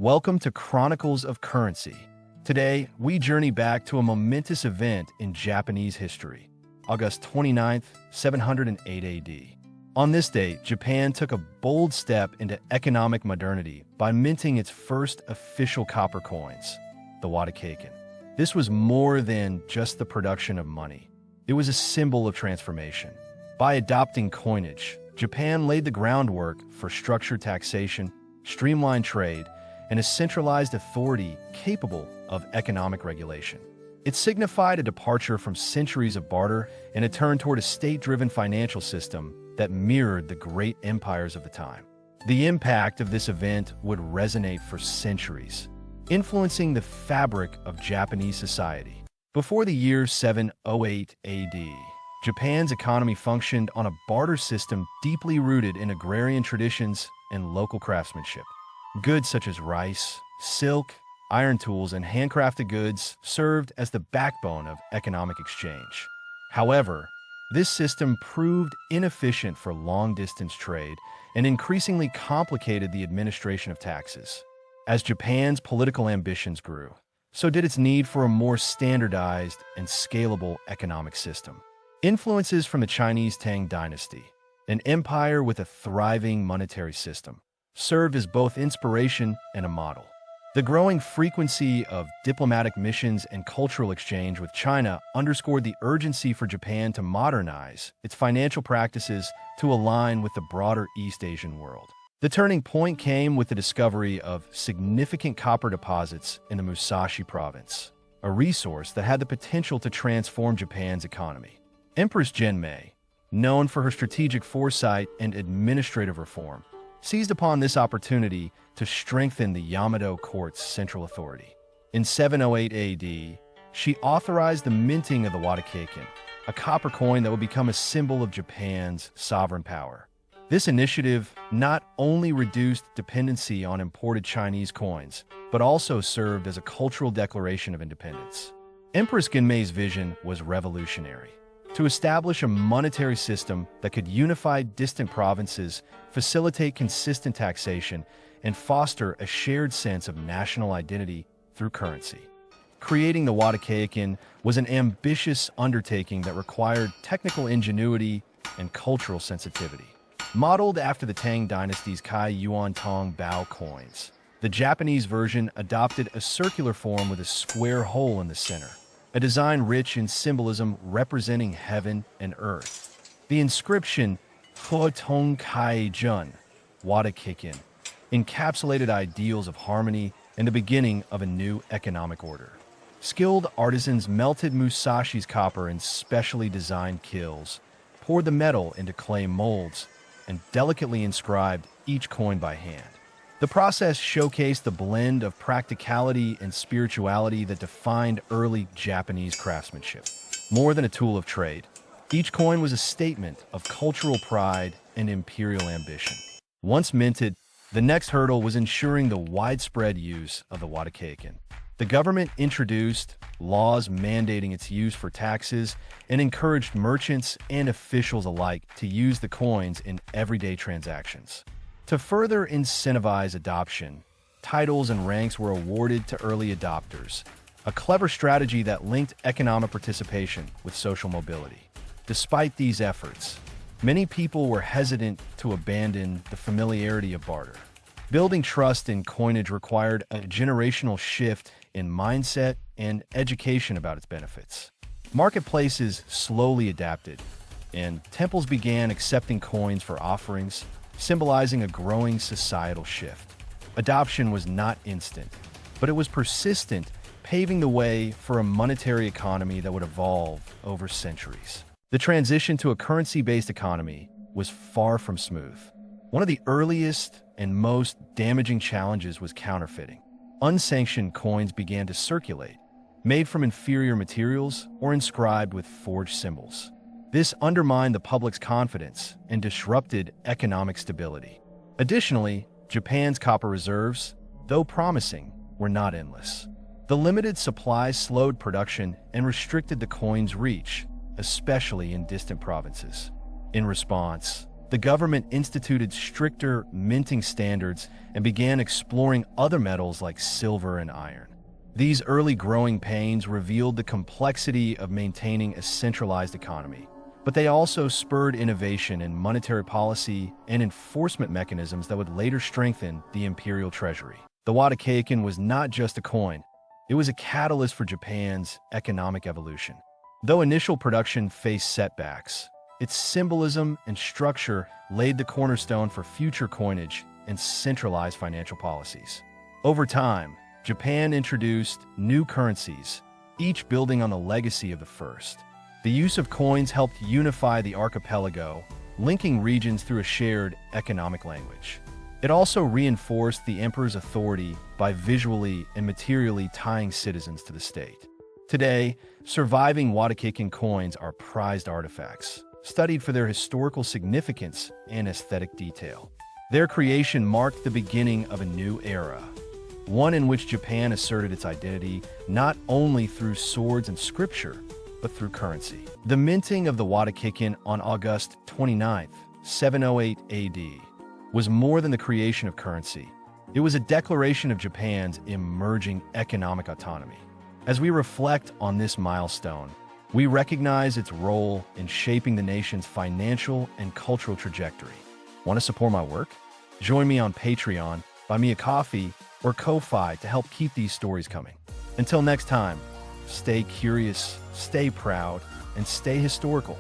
Welcome to Chronicles of Currency. Today, we journey back to a momentous event in Japanese history, August 29th, 708 AD. On this date, Japan took a bold step into economic modernity by minting its first official copper coins, the Wadōkaichin. This was more than just the production of money. It was a symbol of transformation. By adopting coinage, Japan laid the groundwork for structured taxation, streamlined trade, and a centralized authority capable of economic regulation. It signified a departure from centuries of barter and a turn toward a state-driven financial system that mirrored the great empires of the time. The impact of this event would resonate for centuries, influencing the fabric of Japanese society. Before the year 708 AD, Japan's economy functioned on a barter system deeply rooted in agrarian traditions and local craftsmanship. Goods such as rice, silk, iron tools, and handcrafted goods served as the backbone of economic exchange. However, this system proved inefficient for long-distance trade and increasingly complicated the administration of taxes. As Japan's political ambitions grew, so did its need for a more standardized and scalable economic system. Influences from the Chinese Tang dynasty, an empire with a thriving monetary system, served as both inspiration and a model. The growing frequency of diplomatic missions and cultural exchange with China underscored the urgency for Japan to modernize its financial practices to align with the broader East Asian world. The turning point came with the discovery of significant copper deposits in the Musashi province, a resource that had the potential to transform Japan's economy. Empress Genmei, known for her strategic foresight and administrative reform, seized upon this opportunity to strengthen the Yamato court's central authority. In 708 AD, she authorized the minting of the Wadōkaichin, a copper coin that would become a symbol of Japan's sovereign power. This initiative not only reduced dependency on imported Chinese coins, but also served as a cultural declaration of independence. Empress Genmei's vision was revolutionary: to establish a monetary system that could unify distant provinces, facilitate consistent taxation, and foster a shared sense of national identity through currency. Creating the Wadōkaichin was an ambitious undertaking that required technical ingenuity and cultural sensitivity. Modeled after the Tang dynasty's Kai Yuan Tong Bao coins, the Japanese version adopted a circular form with a square hole in the center, a design rich in symbolism representing heaven and earth. The inscription Wadōkaichin, Wadōkaichin, encapsulated ideals of harmony and the beginning of a new economic order. Skilled artisans melted Musashi's copper in specially designed kilns, poured the metal into clay molds, and delicately inscribed each coin by hand. The process showcased the blend of practicality and spirituality that defined early Japanese craftsmanship. More than a tool of trade, each coin was a statement of cultural pride and imperial ambition. Once minted, the next hurdle was ensuring the widespread use of the Wadōkaichin. The government introduced laws mandating its use for taxes and encouraged merchants and officials alike to use the coins in everyday transactions. To further incentivize adoption, titles and ranks were awarded to early adopters, a clever strategy that linked economic participation with social mobility. Despite these efforts, many people were hesitant to abandon the familiarity of barter. Building trust in coinage required a generational shift in mindset and education about its benefits. Marketplaces slowly adapted, and temples began accepting coins for offerings, symbolizing a growing societal shift. Adoption was not instant, but it was persistent, paving the way for a monetary economy that would evolve over centuries. The transition to a currency-based economy was far from smooth. One of the earliest and most damaging challenges was counterfeiting. Unsanctioned coins began to circulate, made from inferior materials or inscribed with forged symbols. This undermined the public's confidence and disrupted economic stability. Additionally, Japan's copper reserves, though promising, were not endless. The limited supply slowed production and restricted the coin's reach, especially in distant provinces. In response, the government instituted stricter minting standards and began exploring other metals like silver and iron. These early growing pains revealed the complexity of maintaining a centralized economy, but they also spurred innovation in monetary policy and enforcement mechanisms that would later strengthen the imperial treasury. The Wadōkaichin was not just a coin, it was a catalyst for Japan's economic evolution. Though initial production faced setbacks, its symbolism and structure laid the cornerstone for future coinage and centralized financial policies. Over time, Japan introduced new currencies, each building on the legacy of the first. The use of coins helped unify the archipelago, linking regions through a shared economic language. It also reinforced the emperor's authority by visually and materially tying citizens to the state. Today, surviving Wadōkaichin coins are prized artifacts, studied for their historical significance and aesthetic detail. Their creation marked the beginning of a new era, one in which Japan asserted its identity not only through swords and scripture, but through currency. The minting of the Wadōkaichin on August 29, 708 AD, was more than the creation of currency. It was a declaration of Japan's emerging economic autonomy. As we reflect on this milestone, we recognize its role in shaping the nation's financial and cultural trajectory. Want to support my work? Join me on Patreon, buy me a coffee, or Ko-Fi to help keep these stories coming. Until next time, stay curious, stay proud, and stay historical.